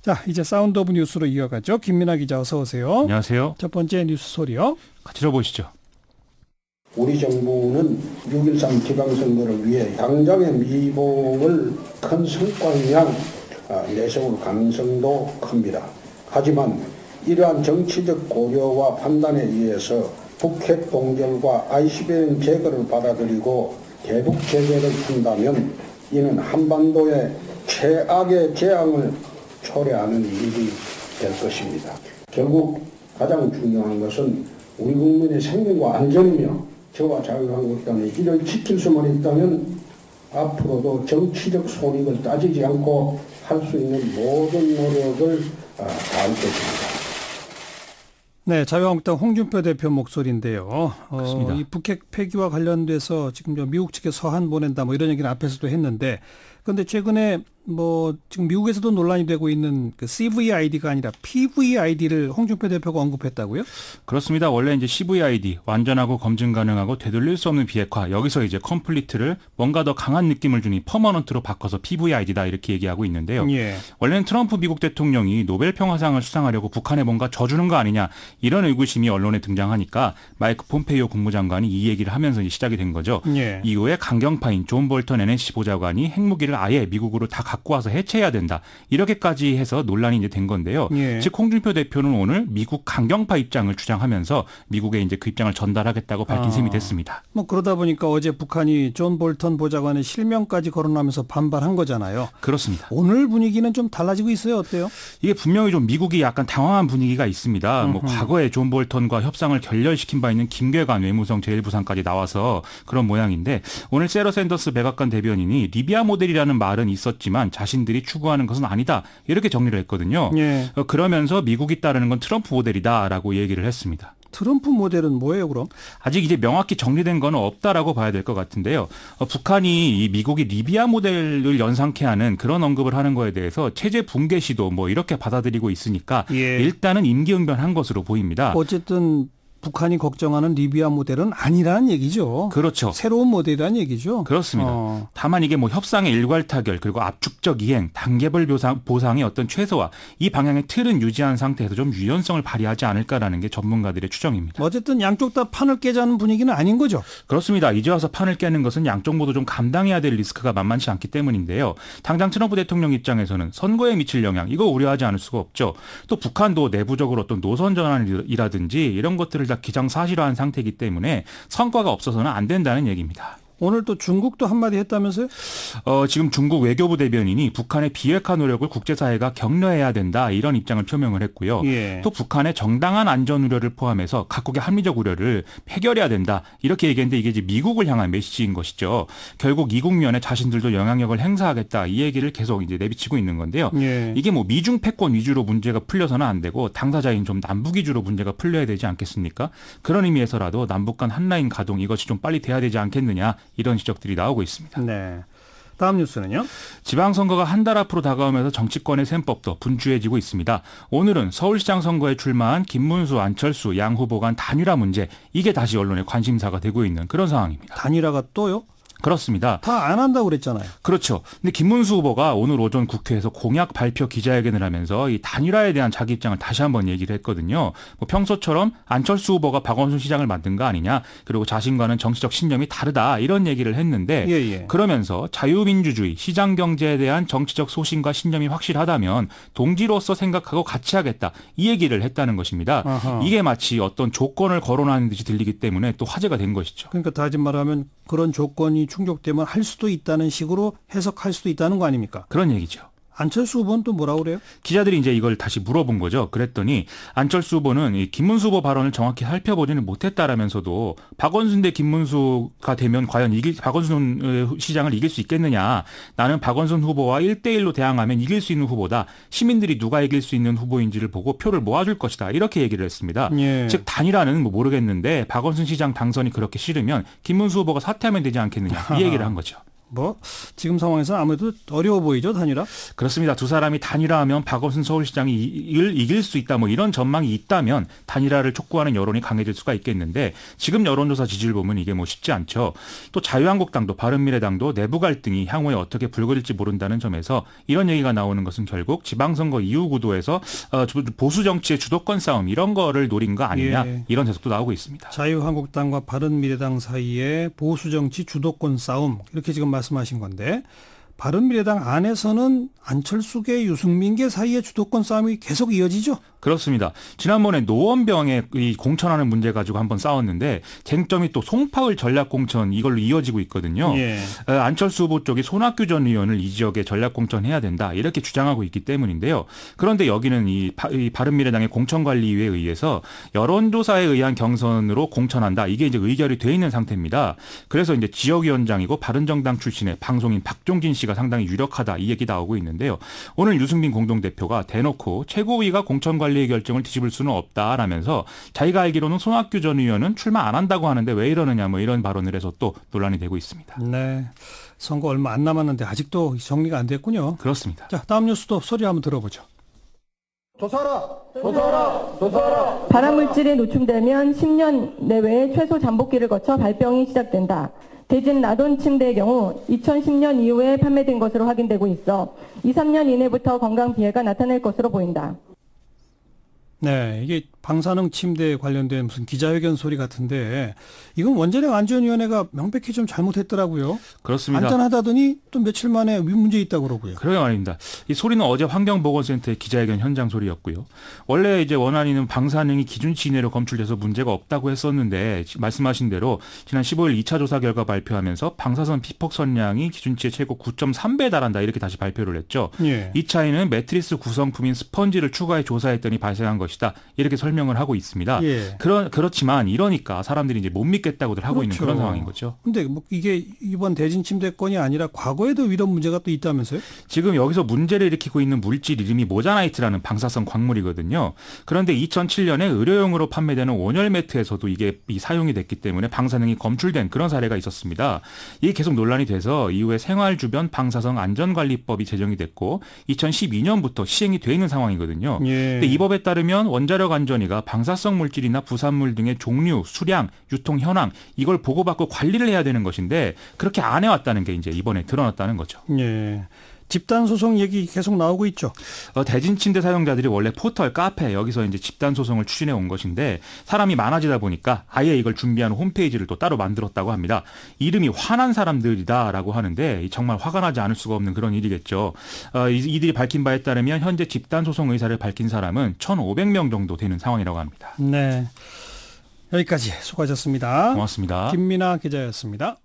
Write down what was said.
자, 이제 사운드 오브 뉴스로 이어가죠. 김민아 기자 어서 오세요. 안녕하세요. 첫 번째 뉴스 소리요. 같이 들어보시죠. 우리 정부는 6.13 지방선거를 위해 당장의 미봉을 큰 성과인 양 내세울 가능성도 큽니다. 하지만 이러한 정치적 고려와 판단에 의해서 북핵 동결과 ICBM 제거를 받아들이고 대북 제재를 한다면 이는 한반도의 최악의 재앙을 초래하는 일이 될 것입니다. 결국 가장 중요한 것은 우리 국민의 생명과 안전이며 저와 자유한국당이 이를 지킬 수만 있다면 앞으로도 정치적 손익을 따지지 않고 할 수 있는 모든 노력을 다할 것입니다. 네, 자유한국당 홍준표 대표 목소리인데요. 그렇습니다. 이 북핵 폐기와 관련돼서 지금 미국 측에 서한 보낸다 뭐 이런 얘기는 앞에서도 했는데, 그런데 최근에 뭐 지금 미국에서도 논란이 되고 있는 그 CVID가 아니라 PVID를 홍준표 대표가 언급했다고요? 그렇습니다. 원래 이제 CVID 완전하고 검증 가능하고 되돌릴 수 없는 비핵화, 여기서 이제 컴플리트를 뭔가 더 강한 느낌을 주니 퍼머넌트로 바꿔서 PVID다 이렇게 얘기하고 있는데요. 예. 원래는 트럼프 미국 대통령이 노벨 평화상을 수상하려고 북한에 뭔가 져주는 거 아니냐 이런 의구심이 언론에 등장하니까 마이크 폼페이오 국무장관이 이 얘기를 하면서 시작이 된 거죠. 예. 이후에 강경파인 존 볼턴 NSC 보좌관이 핵무기를 아예 미국으로 다 갖고 와서 해체해야 된다. 이렇게까지 해서 논란이 이제 된 건데요. 예. 즉 홍준표 대표는 오늘 미국 강경파 입장을 주장하면서 미국에 이제 그 입장을 전달하겠다고 밝힌 셈이 됐습니다. 뭐 그러다 보니까 어제 북한이 존 볼턴 보좌관의 실명까지 거론하면서 반발한 거잖아요. 그렇습니다. 오늘 분위기는 좀 달라지고 있어요. 어때요? 이게 분명히 좀 미국이 약간 당황한 분위기가 있습니다. 뭐 과거에 존 볼턴과 협상을 결렬시킨 바 있는 김괴관 외무성 제1부상까지 나와서 그런 모양인데, 오늘 세러 샌더스 백악관 대변인이 리비아 모델이라는 말은 있었지만 자신들이 추구하는 것은 아니다 이렇게 정리를 했거든요. 예. 그러면서 미국이 따르는 건 트럼프 모델이다라고 얘기를 했습니다. 트럼프 모델은 뭐예요, 그럼? 아직 이제 명확히 정리된 건 없다라고 봐야 될 것 같은데요. 북한이 이 미국이 리비아 모델을 연상케 하는 그런 언급을 하는 거에 대해서 체제 붕괴 시도 뭐 이렇게 받아들이고 있으니까 예. 일단은 임기응변한 것으로 보입니다. 어쨌든 북한이 걱정하는 리비아 모델은 아니라는 얘기죠. 그렇죠. 새로운 모델이라는 얘기죠. 그렇습니다. 다만 이게 뭐 협상의 일괄 타결 그리고 압축적 이행, 단계별 보상의 어떤 최소화, 이 방향의 틀은 유지한 상태에서 좀 유연성을 발휘하지 않을까라는 게 전문가들의 추정입니다. 어쨌든 양쪽 다 판을 깨자는 분위기는 아닌 거죠. 그렇습니다. 이제 와서 판을 깨는 것은 양쪽 모두 좀 감당해야 될 리스크가 만만치 않기 때문인데요. 당장 트럼프 대통령 입장에서는 선거에 미칠 영향, 이거 우려하지 않을 수가 없죠. 또 북한도 내부적으로 어떤 노선 전환이라든지 이런 것들을 다 기정사실화한 상태이기 때문에 성과가 없어서는 안 된다는 얘기입니다. 오늘 또 중국도 한마디 했다면서요? 지금 중국 외교부 대변인이 북한의 비핵화 노력을 국제사회가 격려해야 된다 이런 입장을 표명을 했고요. 예. 또 북한의 정당한 안전 우려를 포함해서 각국의 합리적 우려를 해결해야 된다 이렇게 얘기했는데, 이게 이제 미국을 향한 메시지인 것이죠. 결국 이국면에 자신들도 영향력을 행사하겠다 이 얘기를 계속 이제 내비치고 있는 건데요. 예. 이게 뭐 미중 패권 위주로 문제가 풀려서는 안 되고 당사자인 좀 남북 위주로 문제가 풀려야 되지 않겠습니까? 그런 의미에서라도 남북 간 한라인 가동 이것이 좀 빨리 돼야 되지 않겠느냐 이런 지적들이 나오고 있습니다. 네. 다음 뉴스는요? 지방선거가 한 달 앞으로 다가오면서 정치권의 셈법도 분주해지고 있습니다. 오늘은 서울시장 선거에 출마한 김문수, 안철수 양 후보 간 단일화 문제, 이게 다시 언론의 관심사가 되고 있는 그런 상황입니다. 단일화가 또요? 그렇습니다. 다 안 한다고 그랬잖아요. 그렇죠. 근데 김문수 후보가 오늘 오전 국회에서 공약 발표 기자회견을 하면서 이 단일화에 대한 자기 입장을 다시 한번 얘기를 했거든요. 뭐 평소처럼 안철수 후보가 박원순 시장을 만든 거 아니냐, 그리고 자신과는 정치적 신념이 다르다 이런 얘기를 했는데, 예. 그러면서 자유민주주의, 시장 경제에 대한 정치적 소신과 신념이 확실하다면 동지로서 생각하고 같이 하겠다 이 얘기를 했다는 것입니다. 아하. 이게 마치 어떤 조건을 거론하는 듯이 들리기 때문에 또 화제가 된 것이죠. 그러니까 다시 말하면 그런 조건이 충족되면 할 수도 있다는 식으로 해석할 수도 있다는 거 아닙니까? 그런 얘기죠. 안철수 후보는 또 뭐라고 그래요? 기자들이 이제 이걸 다시 물어본 거죠. 그랬더니 안철수 후보는 이 김문수 후보 발언을 정확히 살펴보지는 못했다라면서도 박원순 대 김문수가 되면 과연 박원순 시장을 이길 수 있겠느냐. 나는 박원순 후보와 1대1로 대항하면 이길 수 있는 후보다. 시민들이 누가 이길 수 있는 후보인지를 보고 표를 모아줄 것이다. 이렇게 얘기를 했습니다. 예. 즉 단일화는 뭐 모르겠는데 박원순 시장 당선이 그렇게 싫으면 김문수 후보가 사퇴하면 되지 않겠느냐. 이 얘기를 한 거죠. 뭐 지금 상황에서 아무래도 어려워 보이죠, 단일화? 그렇습니다. 두 사람이 단일화하면 박원순 서울시장이 이길 수 있다 뭐 이런 전망이 있다면 단일화를 촉구하는 여론이 강해질 수가 있겠는데 지금 여론조사 지지를 보면 이게 뭐 쉽지 않죠. 또 자유한국당도 바른미래당도 내부 갈등이 향후에 어떻게 불거질지 모른다는 점에서 이런 얘기가 나오는 것은 결국 지방선거 이후 구도에서 보수 정치의 주도권 싸움 이런 거를 노린 거 아니냐 예. 이런 해석도 나오고 있습니다. 자유한국당과 바른미래당 사이에 보수정치 주도권 싸움 이렇게 지금 말씀하신 건데 바른미래당 안에서는 안철수계 유승민계 사이의 주도권 싸움이 계속 이어지죠? 그렇습니다. 지난번에 노원병에 이 공천하는 문제 가지고 한번 싸웠는데 쟁점이 또 송파울 전략공천 이걸로 이어지고 있거든요. 예. 안철수 후보 쪽이 손학규 전 의원을 이 지역에 전략공천해야 된다 이렇게 주장하고 있기 때문인데요. 그런데 여기는 이 바른미래당의 공천관리위에 의해서 여론조사에 의한 경선으로 공천한다. 이게 이제 의결이 돼 있는 상태입니다. 그래서 이제 지역위원장이고 바른정당 출신의 방송인 박종진 씨가 상당히 유력하다 이 얘기 나오고 있는데요. 오늘 유승민 공동대표가 대놓고 최고위가 공천관리 결정을 뒤집을 수는 없다라면서 자기가 알기로는 손학규 전 의원은 출마 안 한다고 하는데 왜 이러느냐 뭐 이런 발언을 해서 또 논란이 되고 있습니다. 네, 선거 얼마 안 남았는데 아직도 정리가 안 됐군요. 그렇습니다. 자, 다음 뉴스도 소리 한번 들어보죠. 조사하라. 발암물질에 노출되면 10년 내외에 최소 잠복기를 거쳐 발병이 시작된다. 대진 나돈 침대의 경우 2010년 이후에 판매된 것으로 확인되고 있어 2, 3년 이내부터 건강 피해가 나타날 것으로 보인다. 네, 이게 방사능 침대에 관련된 무슨 기자회견 소리 같은데 이건 원자력 안전위원회가 명백히 좀 잘못했더라고요. 그렇습니다. 안전하다더니 또 며칠 만에 문제 있다고 그러고요. 그러게 말입니다. 이 소리는 어제 환경보건센터의 기자회견 현장 소리였고요. 원래 이제 원안위는 방사능이 기준치 이내로 검출돼서 문제가 없다고 했었는데 말씀하신 대로 지난 15일 2차 조사 결과 발표하면서 방사선 피폭 선량이 기준치의 최고 9.3배에 달한다 이렇게 다시 발표를 했죠. 예. 이 차이는 매트리스 구성품인 스펀지를 추가해 조사했더니 발생한 것이다. 이렇게 설명을 하고 있습니다. 예. 그렇지만 이러니까 사람들이 이제 못 믿겠다고들 하고 있는 그런 상황인 거죠. 근데 뭐 이게 이번 대진 침대건이 아니라 과거에도 이런 문제가 또 있다면서요? 지금 여기서 문제를 일으키고 있는 물질 이름이 모자나이트라는 방사성 광물이거든요. 그런데 2007년에 의료용으로 판매되는 온열 매트에서도 이게 사용이 됐기 때문에 방사능이 검출된 그런 사례가 있었습니다. 이게 계속 논란이 돼서 이후에 생활 주변 방사성 안전관리법이 제정이 됐고 2012년부터 시행이 돼 있는 상황이거든요. 예. 근데 이 법에 따르면 원자력 안전위가 방사성 물질이나 부산물 등의 종류, 수량, 유통 현황 이걸 보고받고 관리를 해야 되는 것인데 그렇게 안 해왔다는 게 이제 이번에 드러났다는 거죠. 예. 집단 소송 얘기 계속 나오고 있죠. 대진 침대 사용자들이 원래 포털, 카페 여기서 이제 집단 소송을 추진해 온 것인데 사람이 많아지다 보니까 아예 이걸 준비하는 홈페이지를 또 따로 만들었다고 합니다. 이름이 화난 사람들이다라고 하는데 정말 화가 나지 않을 수가 없는 그런 일이겠죠. 이들이 밝힌 바에 따르면 현재 집단 소송 의사를 밝힌 사람은 1,500명 정도 되는 상황이라고 합니다. 네. 여기까지 수고하셨습니다. 고맙습니다. 김민아 기자였습니다.